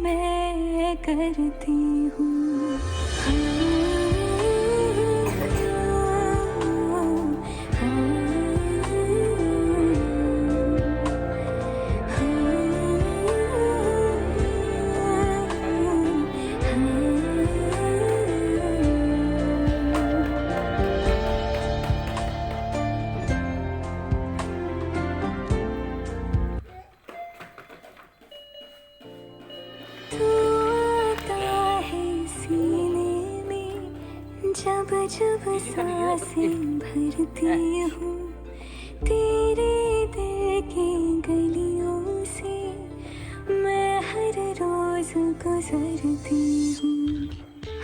मैं करती हूँ। तू आता है सीने में जब जब सांसें भरती हूँ, तेरे दिल की गलियों से मैं हर रोज गुजरती हूँ।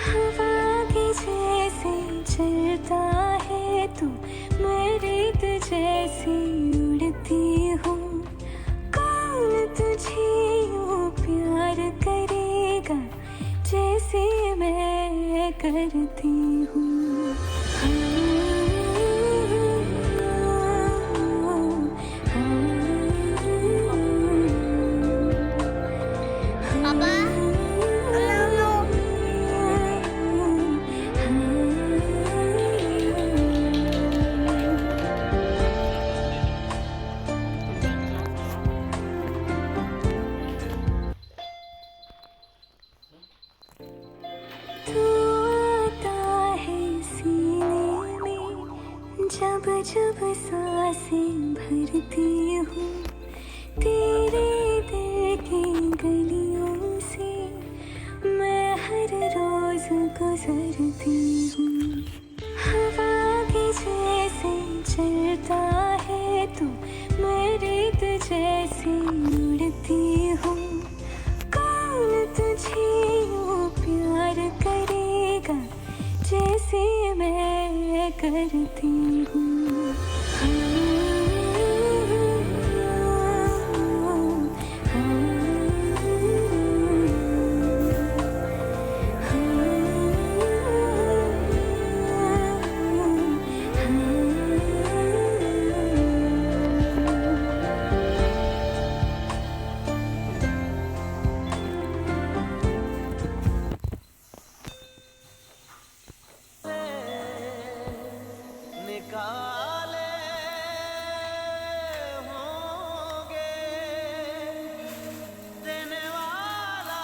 हवा के जैसे चलता है तू, मैं रेत जैसी उड़ती हूँ। कौन तुझे यूं प्यार करेगा जैसे मैं करती हूँ। पापा, तू आता है सीने में जब जब सांसें भरती हूँ, तेरे दिल की गलियों से मैं हर रोज गुजरती हूँ। हवा के जैसे चलता है तू, मैं रेत जैसी उड़ती हूँ। कौन तुझे यूं प्यार करेगा जैसे मैं करती हूँ। निकाले होंगे देने वाला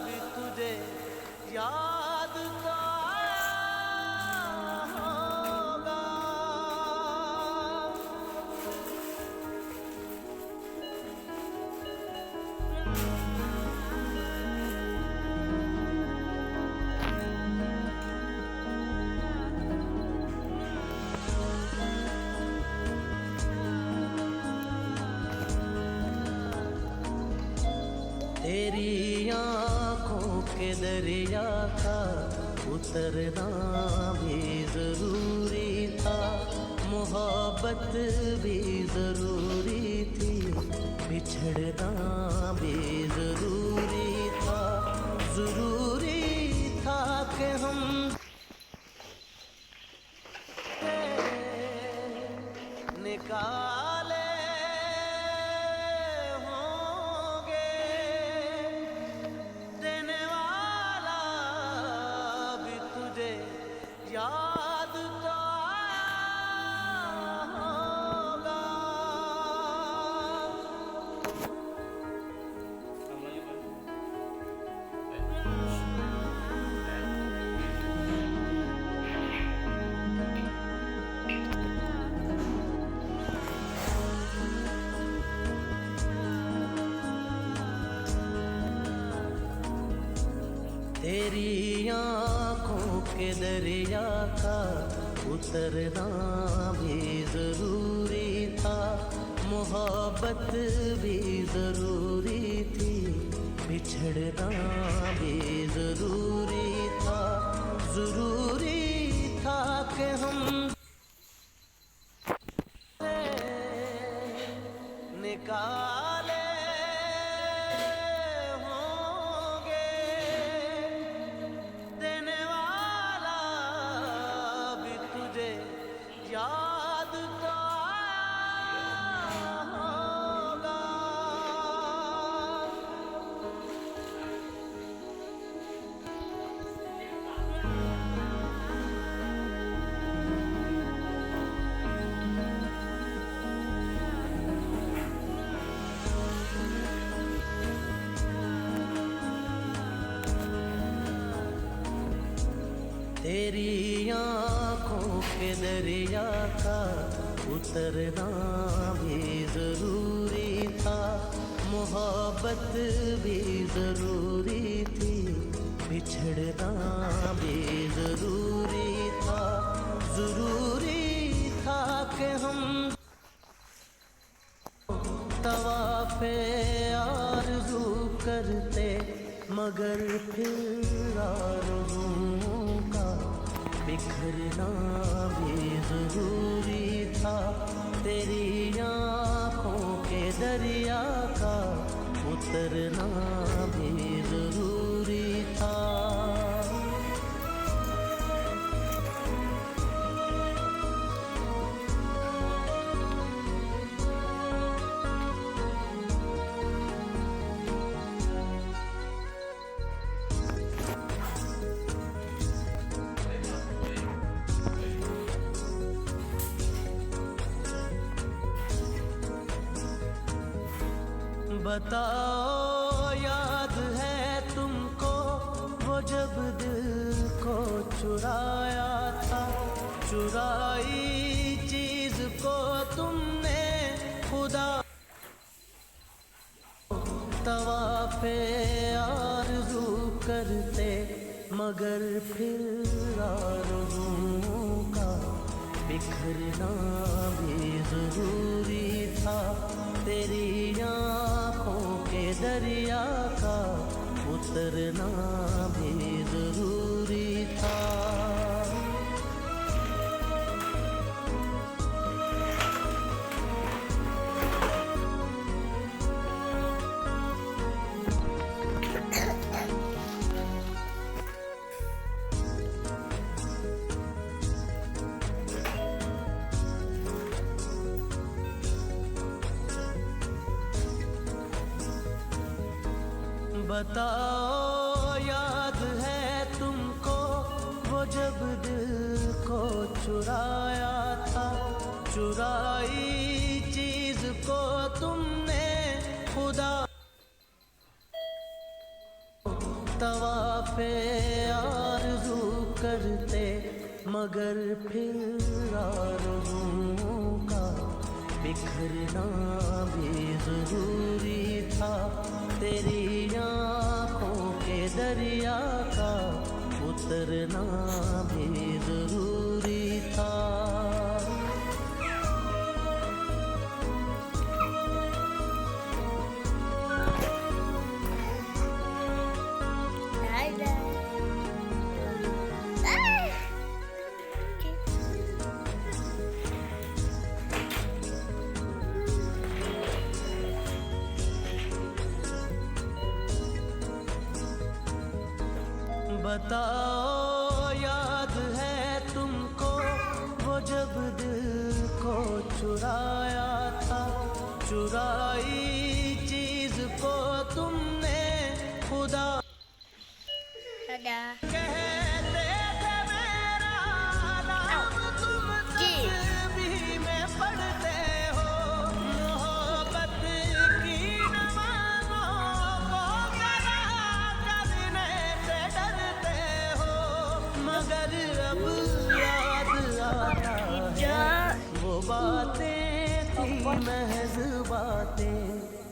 भी तुझे याद तो आया होगा। तेरी आँखों के दरिया का उतरना भी जरूरी था, मोहब्बत भी जरूरी थी, बिछड़ना भी जरूरी था। जरूरी था कि हम निकाले होंगे देने वाला भी तुझे याद तो आया होगा। तेरी आँखों के दरिया का उतरना भी जरूरी था, मोहब्बत भी जरूरी थी, बिछड़ना भी जरूरी था। जरूरी था कि हम निकाले होंगे देने वाला भी तुझे याद तो आया होगा। तेरी आँखों के दरिया का उतरना भी जरूरी था, मोहब्बत भी जरूरी थी, बिछड़ना भी जरूरी था। जरूरी था कि हम तवाफ़े आरज़ू करते, मगर फिर आरज़ुओं का बिखरना भी ज़रूरी था। तेरी आँखों के दरिया का उतरना भी ज़रूरी था। बताओ याद है तुमको वो जब दिल को चुराया था, चुराई चीज को तुमने खुदा तवाफ़े आरज़ू करते, मगर फिर आरज़ुओं का बिखरना भी ज़रूरी था। तेरी आँखों के दरिया का उतरना भी ज़रूरी था। बताओ याद है तुमको वो जब दिल को चुराया था, चुराई चीज को तुमने खुदा तवाफ़े आरज़ू करते, मगर फिर आरज़ुओं का बिखरना भी ज़रूरी था। तेरी आँखों के दरिया का उतरना भी ज़रूरी था। बताओ याद है तुमको वो जब दिल को चुराया था, चुराई चीज को तुमने खुदा कहते थे मेरा नाम तुम तस्बीह में पढ़ते हो, मोहब्बत की नमाज़ों को करा करने से डरते हो, मगर अब याद आता है वो बातें थी महज़ बातें,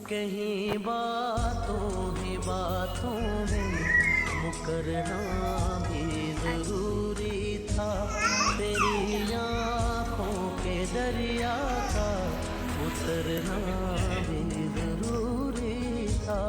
कहीं बातों ही बातों में मुकरना भी ज़रूरी था। तेरी आँखों के दरिया का उतरना भी ज़रूरी था।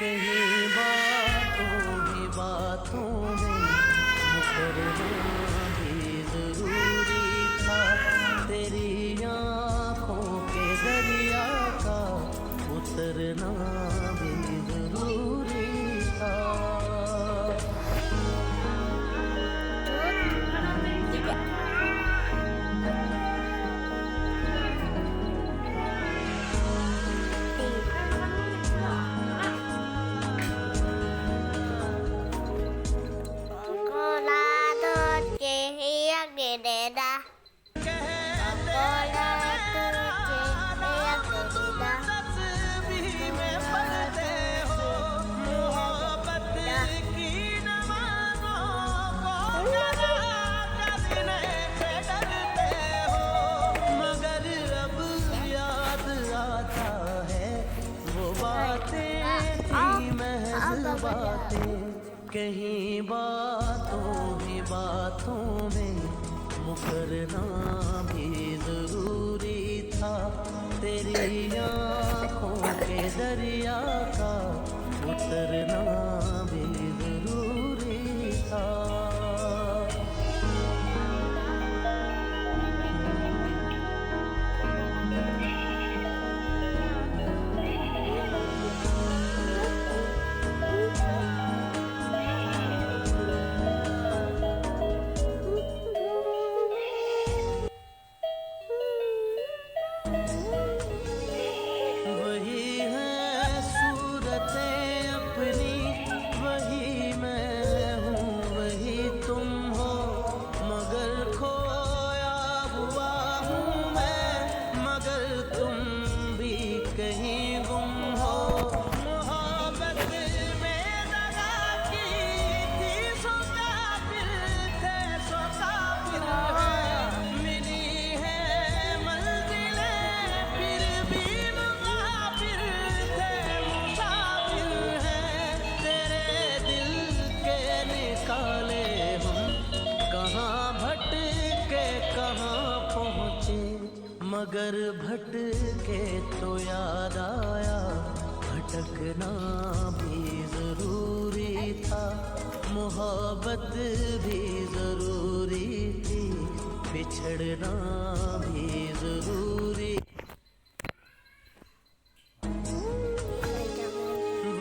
कहीं बातों ही बातों में बिछड़ना भी जरूरी था, तेरी आँखों के दरिया का उतरना भी जरूरी था। कहीं बातों ही बातों में मुकरना भी जरूरी था, तेरी आँखों के दरिया का उतरना भी जरूरी था। मगर भटके तो याद आया, भटकना भी जरूरी था, मोहब्बत भी जरूरी थी, बिछड़ना भी जरूरी।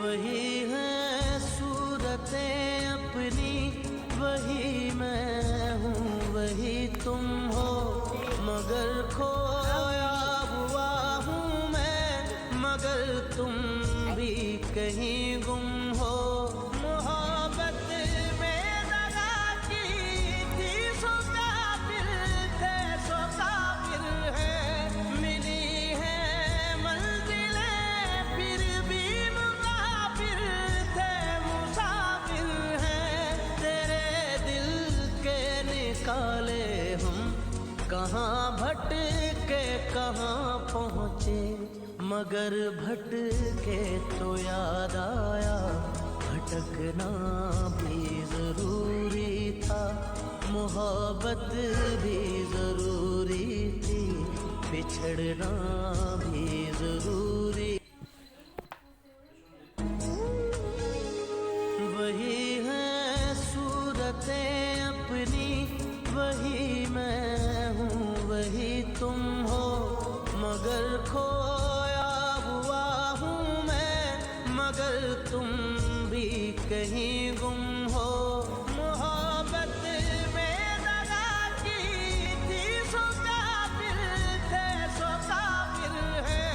वही है सूरतें अपनी, वही मैं हूँ वही तुम हो, मगर खोया हुआ हूँ मैं, मगर तुम भी कहीं गुम हो। मोहब्बत में दगा की थी, सो काफिर थे, सो काफिर है, मिली है मंजिलें फिर भी मुसाफिर थे, मुसाफिर हैं, तेरे दिल के निकाले हम कहाँ भटके कहाँ पहुँचे, मगर भटके तो याद आया, भटकना भी जरूरी था, मोहब्बत भी जरूरी थी, बिछड़ना भी जरूरी। वही है सूरतें अपनी, वही मैं हूँ वही तुम हो, मगर खोया हुआ हूँ मैं, मगर तुम भी कहीं गुम हो। मोहब्बत में दगा की थी, सो काफिर थे, सो काफिर है,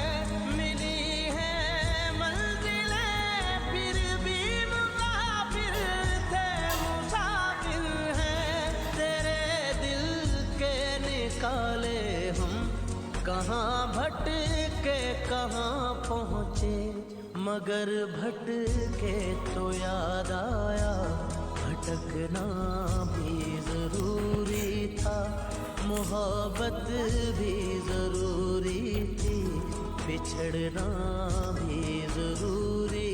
मिली है मंजिलें फिर भी मुसाफिर थे, मुसाफिर हैं, तेरे दिल के निकाले हम कहाँ भटके कहाँ पहुँचे, मगर भटके तो याद आया, भटकना भी जरूरी था, मोहब्बत भी जरूरी थी, बिछड़ना भी जरूरी।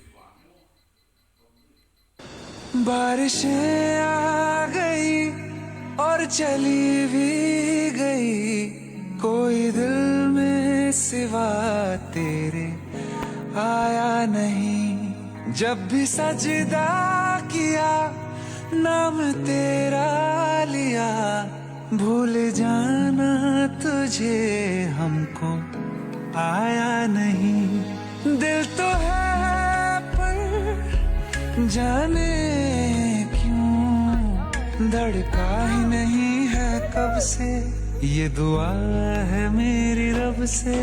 बारिशें आ गई और चली भी गई, कोई दिल में सिवा तेरे आया नहीं। जब भी सजदा किया नाम तेरा लिया, भूल जाना तुझे हमको आया नहीं। दिल तो है पर जाने क्यों धड़का ही नहीं है कब से, ये दुआ है मेरी रब से।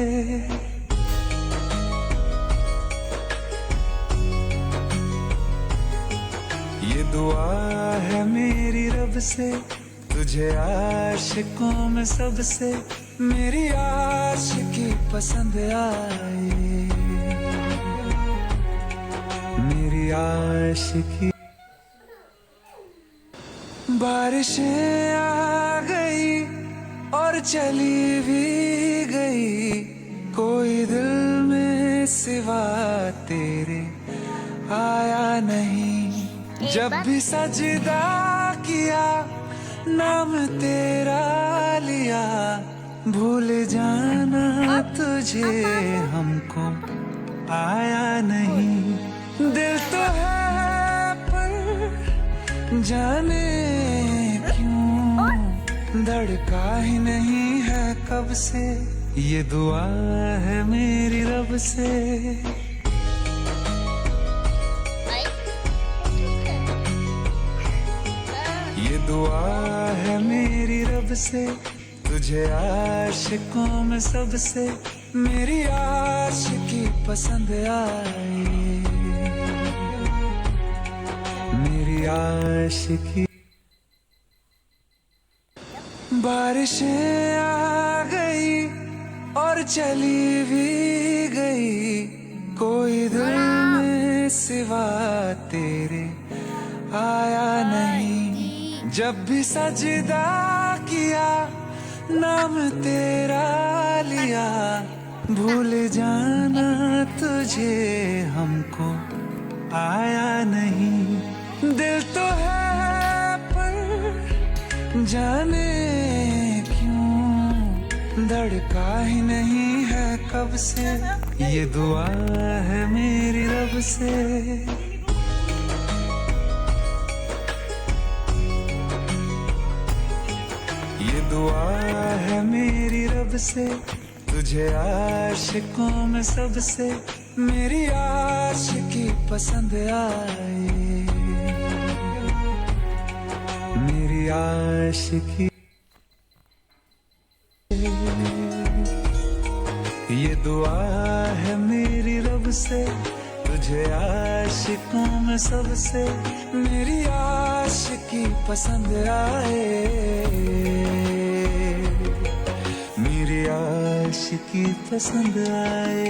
ये दुआ है मेरी रब से, तुझे आशिकों में सबसे मेरी आशिकी पसंद आए, मेरी आशिकी। बारिशें आ गई और चली भी गई, कोई दिल में सिवा तेरे आया नहीं। जब भी सजदा किया नाम तेरा लिया, भूल जाना तुझे हमको आया नहीं। दिल तो है पर जाने क्यों धड़का ही नहीं है कब से, ये दुआ है मेरी रब से। ये दुआ है मेरी रब से, तुझे आशिकों में सबसे मेरी आशिकी पसंद आए, मेरी आशिकी। बारिशें आ गई और चली भी गई, कोई दिल में सिवा तेरे आया नहीं। जब भी सजदा किया नाम तेरा लिया, भूल जाना तुझे हमको आया नहीं। दिल तो है पर जाने क्यों धड़का ही नहीं है कब से, ये दुआ है मेरी रब से। ये दुआ है मेरी रब से, तुझे आशिकों में सबसे मेरी आशिकी पसंद आए, मेरी आशिकी। ये दुआ है मेरी रब से, तुझे आशिकों में सबसे मेरी आशिकी पसंद आए, मेरी आशिकी पसंद आए,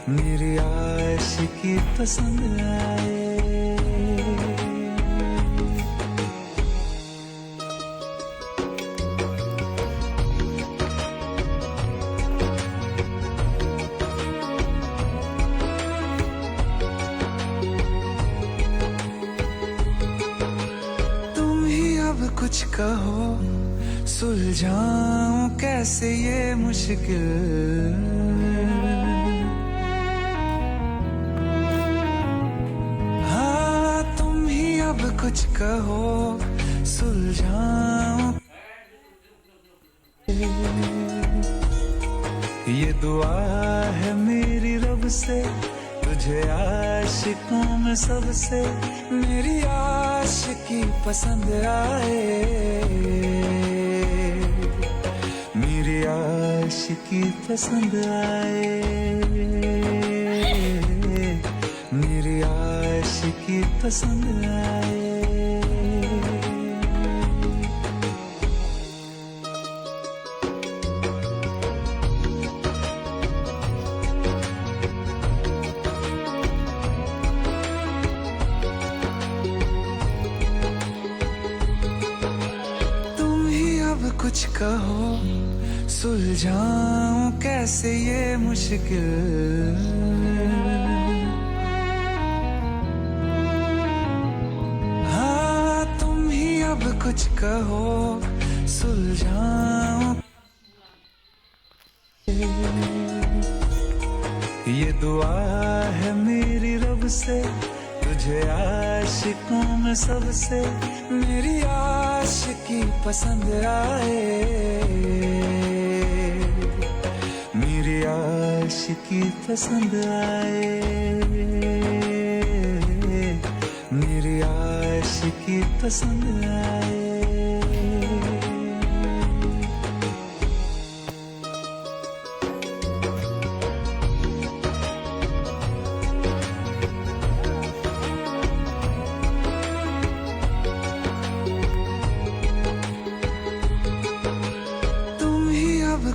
मेरी आशिकी पसंद आए। कुछ कहो सुलझाऊं कैसे ये मुश्किल, हाँ तुम ही अब कुछ कहो सुलझाऊं। ये दुआ है मेरी रब से, तुझे आशिकों में सबसे मेरी आशिकी पसंद आए, मेरी आशिकी पसंद आए, मेरी आशिकी पसंद आए। कुछ कहो सुलझाऊं कैसे ये मुश्किल, हाँ तुम ही अब कुछ कहो सुलझाऊं। ये दुआ है मेरी रब से, तुझे आशिकों में सबसे मेरी आशिकी पसंद आए, मेरी आशिकी पसंद आए, मेरी आशिकी पसंद आए।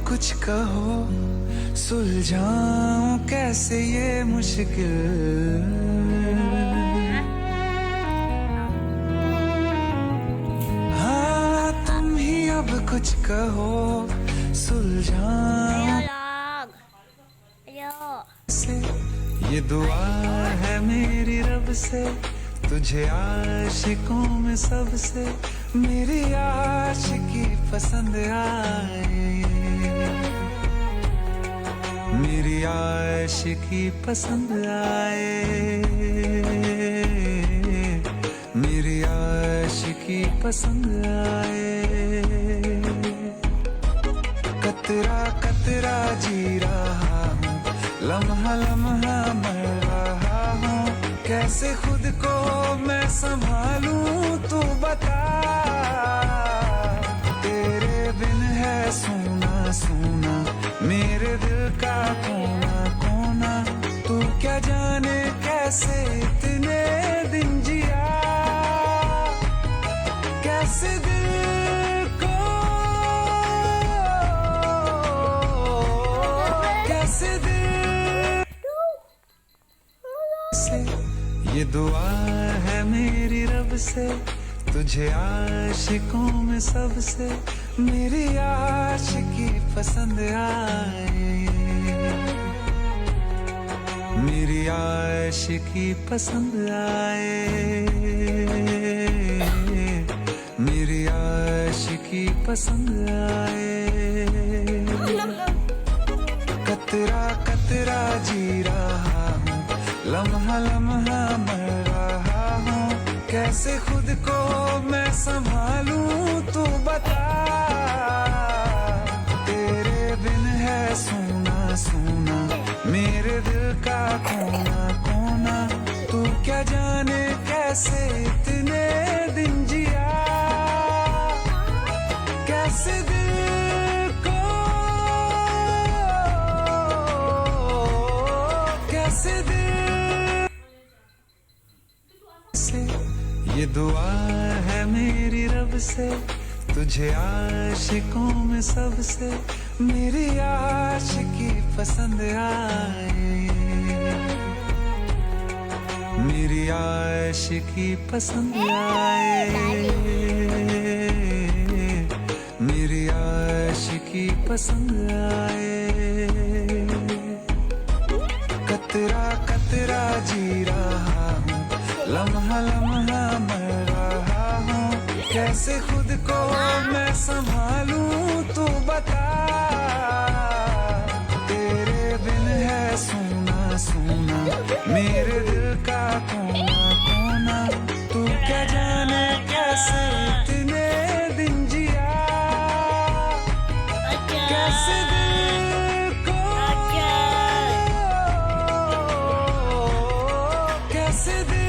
कुछ कहो सुलझाऊं कैसे ये मुश्किल, हाँ तुम ही अब कुछ कहो सुलझाऊं से, ये दुआ है मेरी रब से, तुझे आशिकों में सबसे मेरी आशिकी पसंद आए, मेरी आशिकी पसंद आए, मेरी आशिकी पसंद आए। कतरा कतरा जी रहा हूँ, लम्हा लम्हा मर रहा हूँ, कैसे खुद को मैं संभालूं तू बता, तेरे बिन है सूना सूना मेरे दिल का कोना कोना, तू क्या जाने कैसे इतने दिन जिया, कैसे दिल को कैसे दिल से, ये दुआ है मेरी रब से, तुझे आशिकों में सबसे मेरी आशिकी पसंद आए, मेरी आशिकी पसंद आए, मेरी आशिकी पसंद आए। कतरा कतरा जी रहा हूँ, लम्हा लम्हा मर रहा हूँ, कैसे खुद को मैं संभालूं तू बता, तेरे बिन है सूना सूना मेरे दिल का कोना कोना, तू क्या जाने कैसे इतने दिन जिया, कैसे दिल को कैसे दिल से, ये दुआ है मेरी रब से, तुझे आशिकों में सबसे मेरी आशिकी पसंद आए, मेरी आशिकी पसंद आए, मेरी आशिकी पसंद आए। कतरा कतरा जी रहा हूँ, लम्हा लम्हा मर रहा हूँ, कैसे खुद को मैं संभालूं तू बता, तेरे बिन है सूना सूना मेरे दिल का कोना कोना, तू क्या जाने कैसे इतने दिन जिया, कैसे दिल को कैसे दिल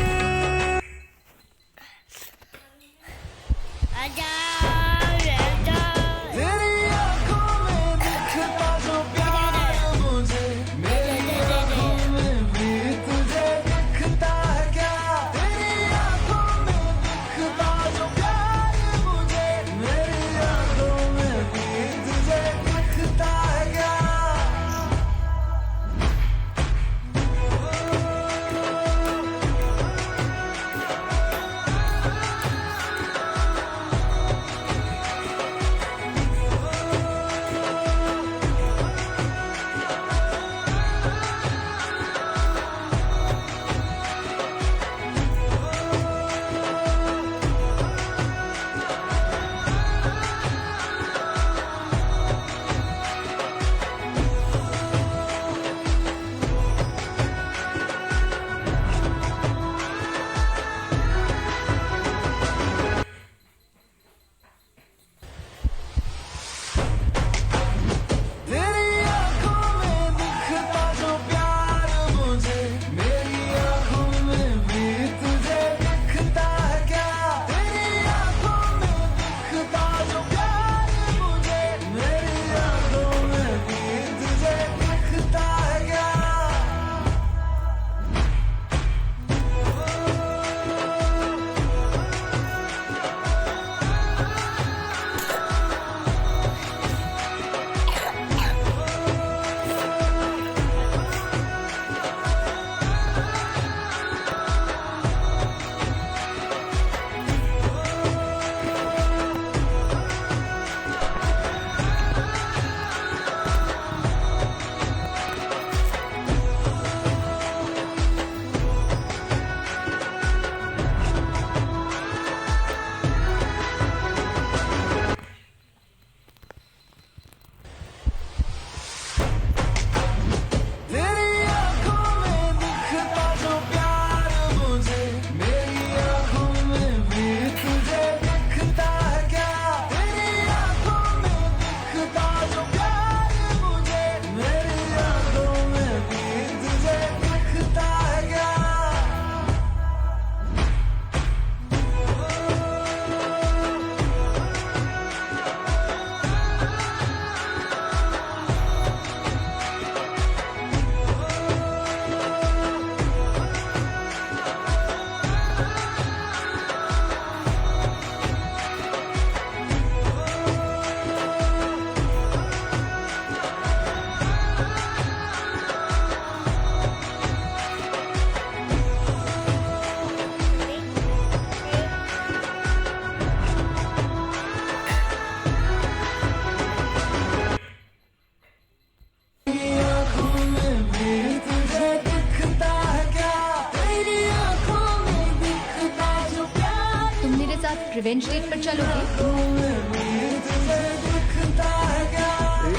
रिवेंज डेट पर चलोगे?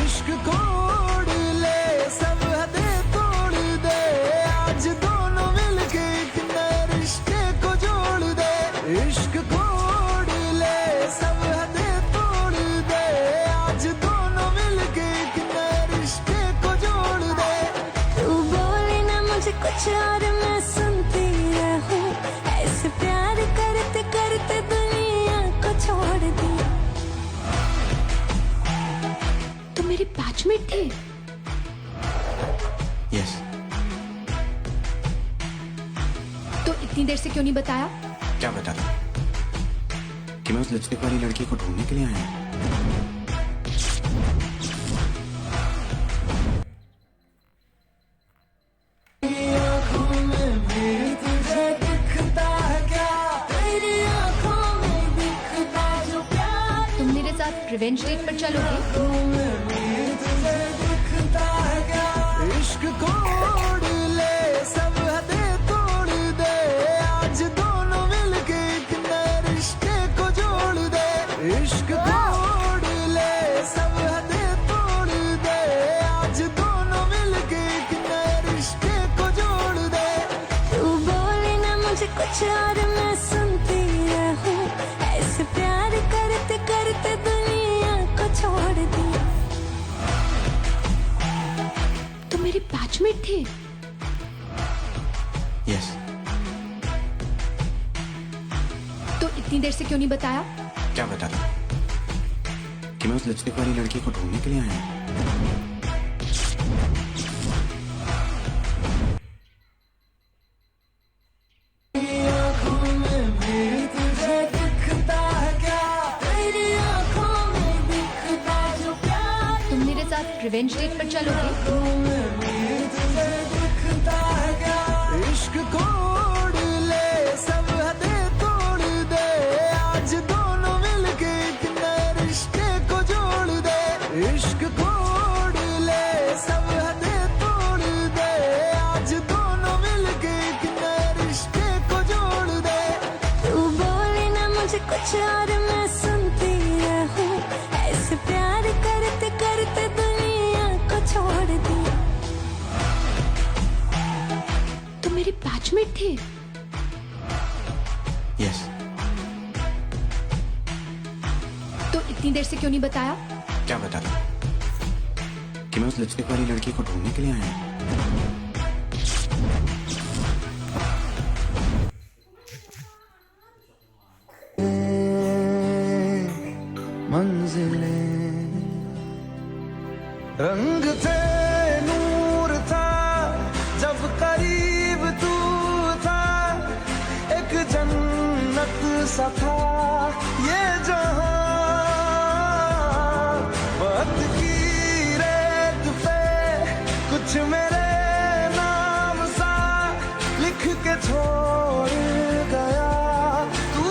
इश्क कोड ले सब हदें तोड़ दे, आज दोनों मिलके एक नए रिश्ते को जोड़ दे। इश्क कोड ले सब हदें तोड़ दे, आज दोनों मिलके एक नए रिश्ते को जोड़ दे। तू बोले ना मुझे कुछ और मैं सुनती रहूं, ऐसे प्यार करते करते दुनिया को छोड़ दी। तुम मेरे बैचमेट थे? यस। तो इतनी देर से क्यों नहीं बताया? क्या बता दूं? कि मैं उस लिपस्टिक वाली लड़की को ढूंढने के लिए आया हूं। आँखों में भी तुझे दिखता है क्या, तेरी आँखों में दिखता जो प्यार। तुम मेरे साथ रिवेंज डेट पर चलोगे? आँखों में भी तुझे दिखता है क्या, इश्क कोड ले सब हदें तोड़ दे, आज दोनों मिलके एक नए रिश्ते को जोड़ दे। इश्क कोड ले सब हदें तोड़ दे, आज दोनों मिलके एक नए रिश्ते को जोड़ दे। तू बोले ना मुझे कुछ और मैं सुनती रहूं, ऐसे प्यार करते करते दुनिया को छोड़ दी। तुम मेरे बैचमेट थे? यस। तो इतनी देर से क्यों नहीं बताया? क्या बता दूं? कि मैं उस लिपस्टिक वाली लड़की को ढूंढने के लिए आया हूं। आँखों में भी तुझे दिखता है क्या, तेरी आँखों में दिखता जो प्यार। तुम मेरे साथ रिवेंज डेट पर चलोगे? आँखों में भी तुझे दिखता है क्या, इश्क कोड ले सब हदें तोड़ दे, आज दोनों मिलके एक नए रिश्ते को जोड़ दे। इश्क कोड ले सब हदें तोड़ दे, आज दोनों मिलके एक नए रिश्ते को जोड़ दे। तू बोले ना मुझे कुछ और मैं सुनती रहूं, ऐसे प्यार करते करते दुनिया को छोड़ दी। तुम मेरे बैचमेट थे? यस। तो इतनी देर से क्यों नहीं बताया? क्या बता दूं? कि मैं उस लिपस्टिक वाली लड़की को ढूंढने के लिए आया हूं। मंजिलें रंग थे, नूर था, जब करीब तू था, एक जन्नत सा था ये जहां। वक्त की रेत पे कुछ मेरे नाम सा लिख के छोड़ गया, तू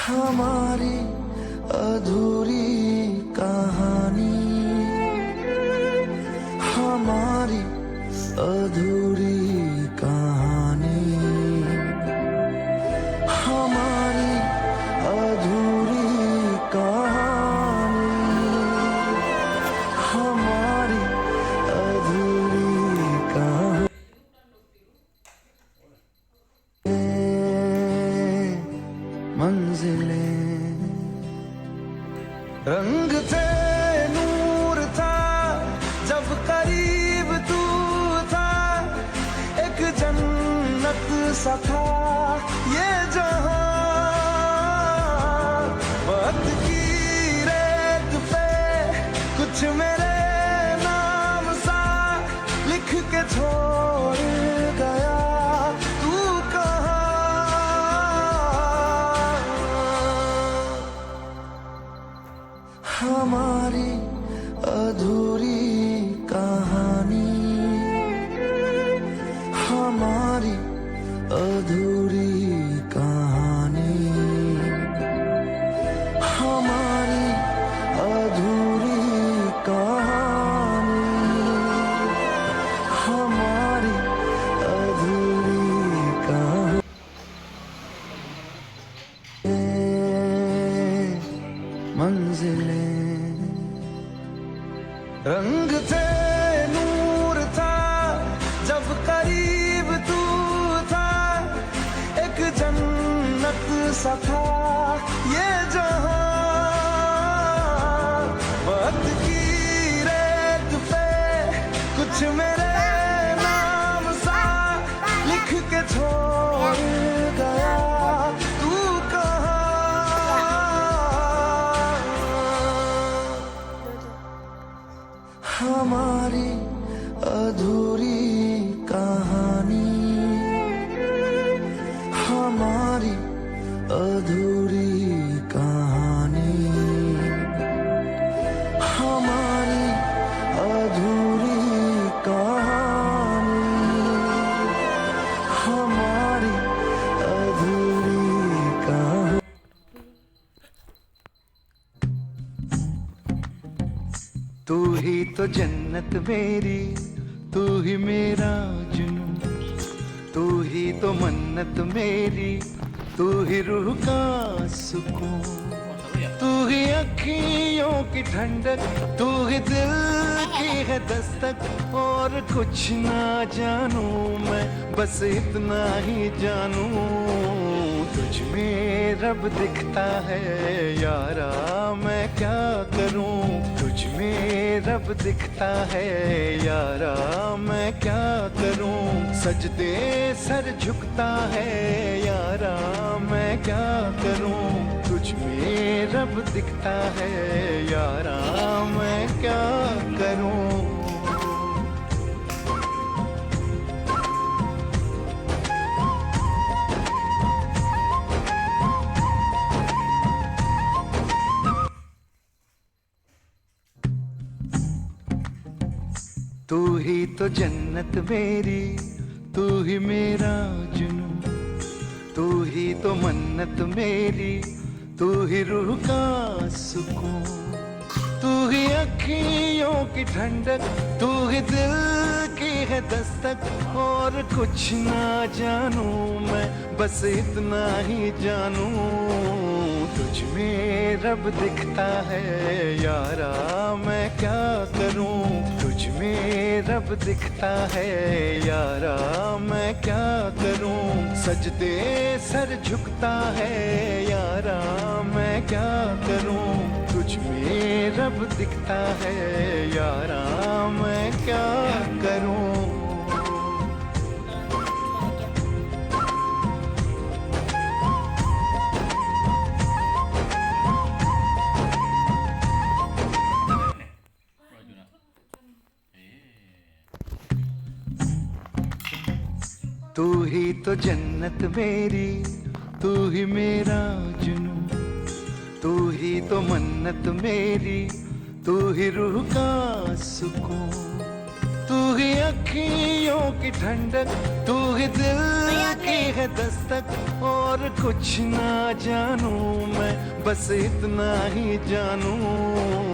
हमारी अधूरी कहानी, हमारी अधूरी कहानी, हमारी अधूरी कहानी, हमारी अधूरी कहानी। मंजिलें रंग थे, नूर था, जब करीब तू था, एक जन्नत सा था ये जहां। वक्त की रेत पे कुछ मेरे नाम सा लिख के छोड़ गया, तू हमारी अधूरी कहानी, हमारी अधूरी कहानी, हमारी अधूरी कहानी, हमारी रंग थे, नूर था, जब करीब तू था, एक जन्नत सा था ये जहां। वक्त की रेत पे कुछ मेरे नाम सा लिख के छोड़ गया तू कहाँ। हमारी अधूरी कहानी, हमारी अधूरी कहानी, हमारी अधूरी कहानी, हमारी अधूरी कहानी। तू ही तो जन्नत मेरी, तू ही मेरा जुनून, तू ही तो मन्नत मेरी, तू ही रूह का सुकून, तू ही अखियों की ठंडक, तू ही दिल की है दस्तक। और कुछ ना जानू मैं, बस इतना ही जानू, तुझ में रब दिखता है यारा, मैं क्या करूं। तुझ में रब दिखता है यारा, मैं क्या करूं। सजदे सर झुकता है यारा, मैं क्या करूं। तुझ में रब दिखता है यारा, मैं क्या करूं। तू ही तो जन्नत मेरी, तू ही मेरा जुनून, तू ही तो मन्नत मेरी, तू ही रूह का सुकून, तू ही अखियों की ठंडक, तू ही दिल की है दस्तक। और कुछ ना जानू मैं, बस इतना ही जानू, तुझ में रब दिखता है यारा, मैं क्या करूं। तुझ में रब दिखता है यारा, मैं क्या करूं। सजदे सर झुकता है यारा, मैं क्या करूं। तुझ में रब दिखता है यारा, मैं क्या करूं। तू ही तो जन्नत मेरी, तू ही मेरा जुनून, तू ही तो मन्नत मेरी, तू ही रूह का सुकून, तू ही अखियों की ठंडक, तू ही दिल की है दस्तक। और कुछ ना जानू मैं, बस इतना ही जानू,